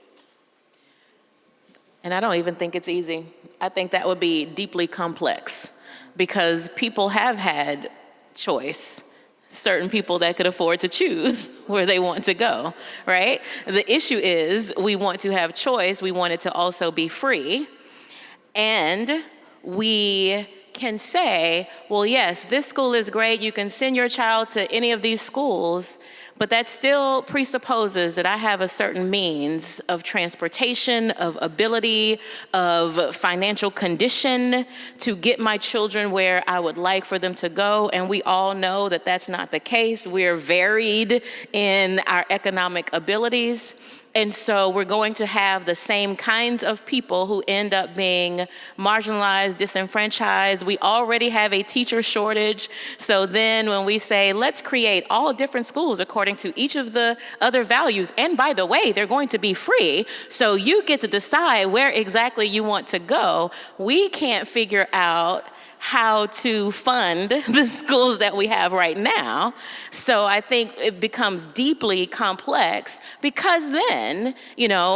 And I don't even think it's easy. I think that would be deeply complex, because people have had choice. Certain people that could afford to choose where they want to go, right? The issue is we want to have choice. We want it to also be free. And we can say, well, yes, this school is great. You can send your child to any of these schools, but that still presupposes that I have a certain means of transportation, of ability, of financial condition to get my children where I would like for them to go. And we all know that that's not the case. We're varied in our economic abilities. And so we're going to have the same kinds of people who end up being marginalized, disenfranchised. We already have a teacher shortage. So then when we say, let's create all different schools according to each of the other values, and by the way, they're going to be free, so you get to decide where exactly you want to go, we can't figure out how to fund the schools that we have right now. So I think it becomes deeply complex, because then,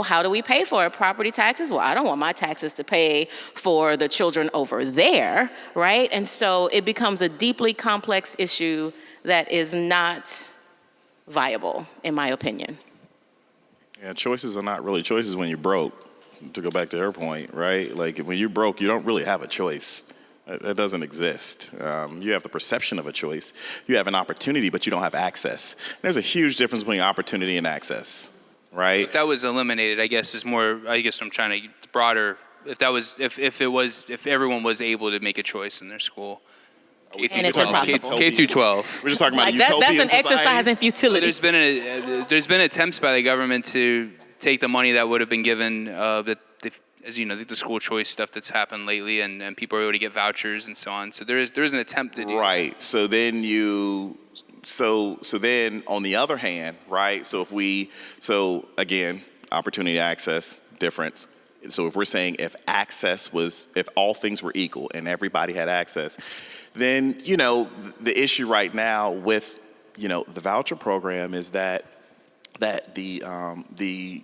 how do we pay for it? Property taxes? Well, I don't want my taxes to pay for the children over there, right? And so it becomes a deeply complex issue that is not viable, in my opinion. Yeah, choices are not really choices when you're broke, to go back to her point, right? Like, when you're broke, you don't really have a choice. That doesn't exist. You have the perception of a choice. You have an opportunity, but you don't have access. There's a huge difference between opportunity and access, right? If that was eliminated, I guess I'm trying to broader. If everyone was able to make a choice in their school. And it's impossible. K through 12. We're just talking about utopian utopian That's an exercise in futility. There's been attempts by the government to take the money that would have been given, as you know, the school choice stuff that's happened lately, and people are able to get vouchers and so on. So there is an attempt to do right. That. So then then on the other hand, right? So again, opportunity, access, difference. So if we're saying if all things were equal and everybody had access, then, the issue right now with, the voucher program is that the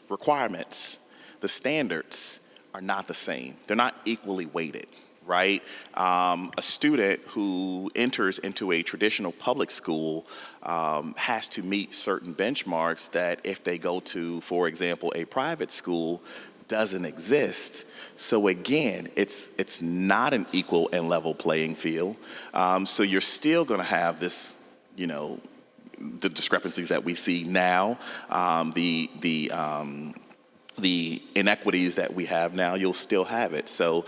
requirements, the standards are not the same. They're not equally weighted, right? A student who enters into a traditional public school has to meet certain benchmarks that if they go to, for example, a private school, doesn't exist. So again, it's not an equal and level playing field. So you're still going to have this, the discrepancies that we see now, the inequities that we have now. You'll still have it. So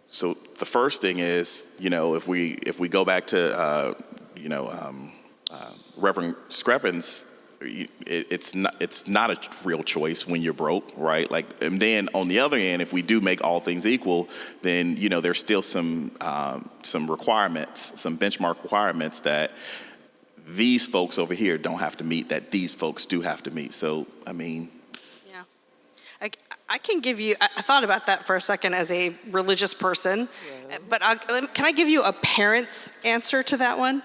the first thing is, if we go back to Reverend Scriven's. It's not a real choice when you're broke, right? Like, and then on the other end, if we do make all things equal, then there's still some requirements, some benchmark requirements that these folks over here don't have to meet, that these folks do have to meet. So, I mean, yeah, I can give you. I thought about that for a second as a religious person, but can I give you a parent's answer to that one?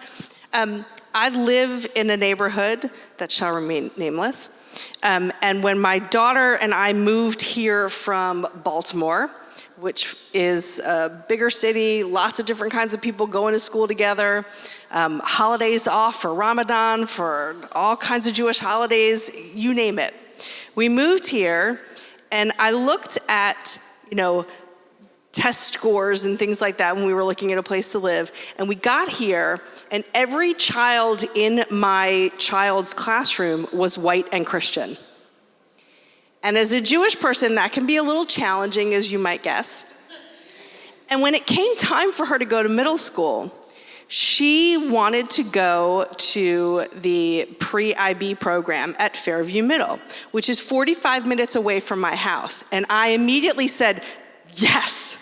I live in a neighborhood that shall remain nameless. And when my daughter and I moved here from Baltimore, which is a bigger city, lots of different kinds of people going to school together, holidays off for Ramadan, for all kinds of Jewish holidays, you name it. We moved here, and I looked at, test scores and things like that when we were looking at a place to live. And we got here, and every child in my child's classroom was white and Christian. And as a Jewish person, that can be a little challenging, as you might guess. And when it came time for her to go to middle school, she wanted to go to the pre-IB program at Fairview Middle, which is 45 minutes away from my house. And I immediately said, yes,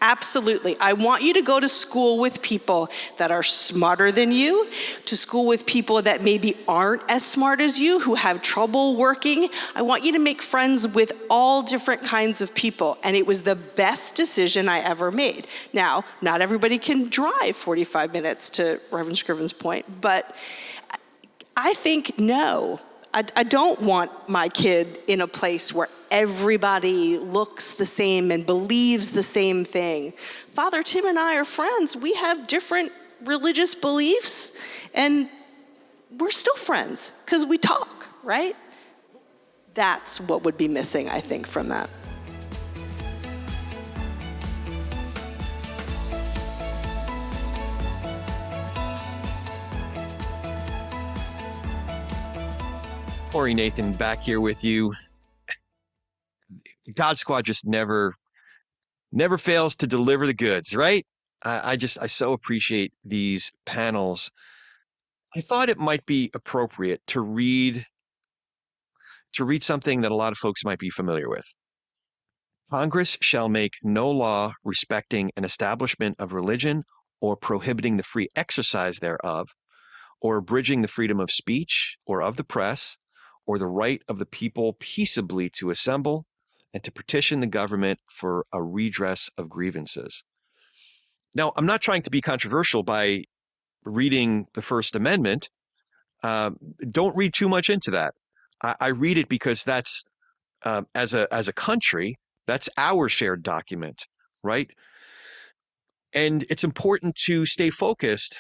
absolutely. I want you to go to school with people that are smarter than you, to school with people that maybe aren't as smart as you, who have trouble working. I want you to make friends with all different kinds of people. And it was the best decision I ever made. Now, not everybody can drive 45 minutes, to Reverend Scriven's point, but I think no. I don't want my kid in a place where everybody looks the same and believes the same thing. Father Tim and I are friends. We have different religious beliefs, and we're still friends because we talk, right? That's what would be missing, I think, from that. Corey Nathan back here with you. God Squad just never fails to deliver the goods, right? I so appreciate these panels. I thought it might be appropriate to read to read something that a lot of folks might be familiar with. Congress shall make no law respecting an establishment of religion or prohibiting the free exercise thereof, or abridging the freedom of speech or of the press, or the right of the people peaceably to assemble and to petition the government for a redress of grievances. Now, I'm not trying to be controversial by reading the First Amendment. Don't read too much into that. I read it because that's, as a country, that's our shared document, right? And it's important to stay focused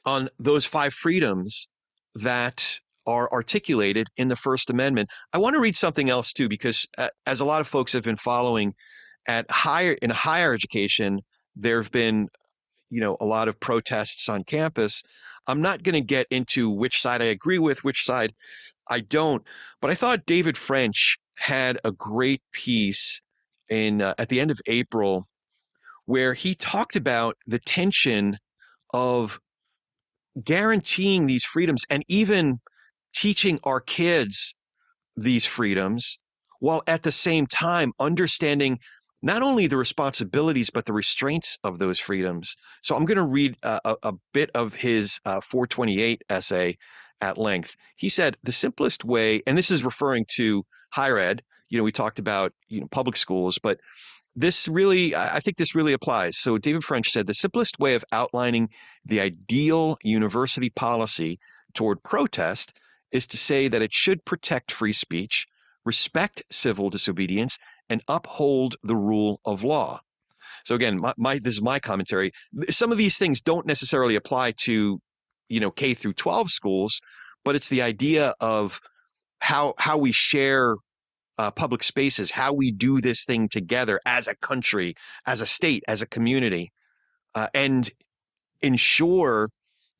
on those 5 freedoms that are articulated in the First Amendment. I want to read something else too, because as a lot of folks have been following, in higher education, there have been, a lot of protests on campus. I'm not going to get into which side I agree with, which side I don't, but I thought David French had a great piece at the end of April where he talked about the tension of guaranteeing these freedoms and even teaching our kids these freedoms, while at the same time understanding not only the responsibilities, but the restraints of those freedoms. So I'm going to read a bit of his 428 essay at length. He said, the simplest way, and this is referring to higher ed, we talked about public schools, but I think this really applies. So David French said, the simplest way of outlining the ideal university policy toward protest is to say that it should protect free speech, respect civil disobedience, and uphold the rule of law. So again, this is my commentary. Some of these things don't necessarily apply to, K through 12 schools, but it's the idea of how we share public spaces, how we do this thing together as a country, as a state, as a community, and ensure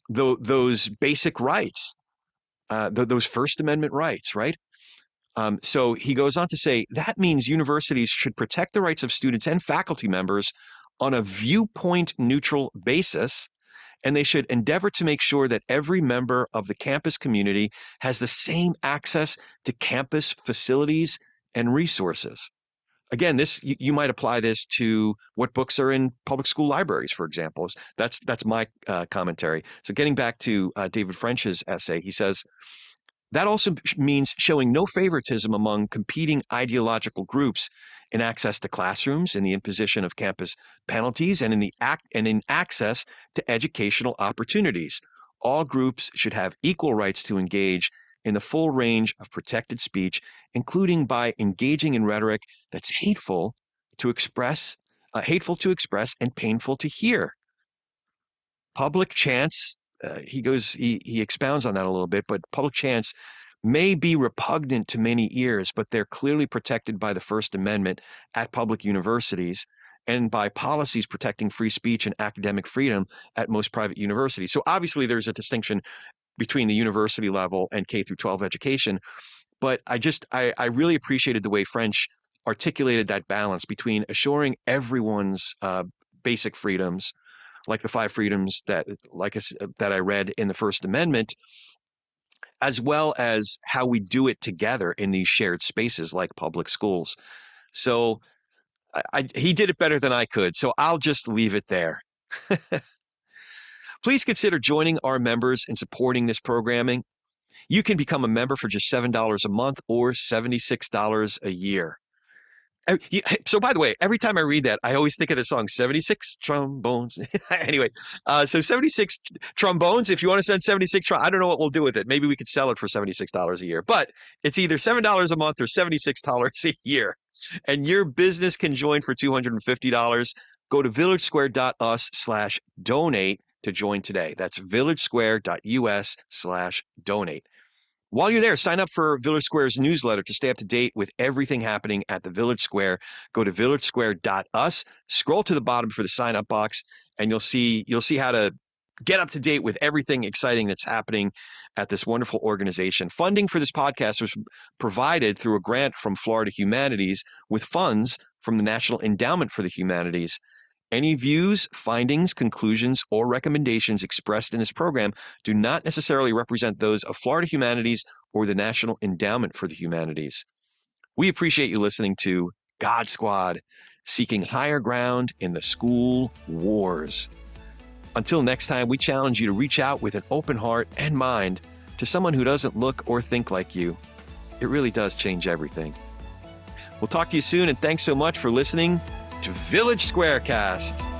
those basic rights, those First Amendment rights, right? So he goes on to say, that means universities should protect the rights of students and faculty members on a viewpoint neutral basis, and they should endeavor to make sure that every member of the campus community has the same access to campus facilities and resources. Again, you might apply this to what books are in public school libraries, for example. That's my commentary. So getting back to David French's essay, he says, that also means showing no favoritism among competing ideological groups in access to classrooms, in the imposition of campus penalties, and in access to educational opportunities. All groups should have equal rights to engage in the full range of protected speech, including by engaging in rhetoric that's hateful to express and painful to hear. Public chants, he expounds on that a little bit, but public chants may be repugnant to many ears, but they're clearly protected by the First Amendment at public universities and by policies protecting free speech and academic freedom at most private universities. So obviously there's a distinction between the university level and K through 12 education, but I really appreciated the way French articulated that balance between assuring everyone's basic freedoms, like the 5 freedoms that I read in the First Amendment, as well as how we do it together in these shared spaces like public schools. So he did it better than I could, so I'll just leave it there. Please consider joining our members and supporting this programming. You can become a member for just $7 a month or $76 a year. So by the way, every time I read that, I always think of the song 76 trombones. Anyway, so 76 trombones, if you want to send 76, I don't know what we'll do with it. Maybe we could sell it for $76 a year, but it's either $7 a month or $76 a year. And your business can join for $250. Go to villagesquare.us/donate to join today. That's villagesquare.us/donate. While you're there, sign up for Village Square's newsletter to stay up to date with everything happening at the Village Square. Go to villagesquare.us, scroll to the bottom for the sign-up box, and you'll see how to get up to date with everything exciting that's happening at this wonderful organization. Funding for this podcast was provided through a grant from Florida Humanities with funds from the National Endowment for the Humanities. Any views, findings, conclusions, or recommendations expressed in this program do not necessarily represent those of Florida Humanities or the National Endowment for the Humanities. We appreciate you listening to God Squad, seeking higher ground in the school wars. Until next time, we challenge you to reach out with an open heart and mind to someone who doesn't look or think like you. It really does change everything. We'll talk to you soon, and thanks so much for listening to Village Squarecast.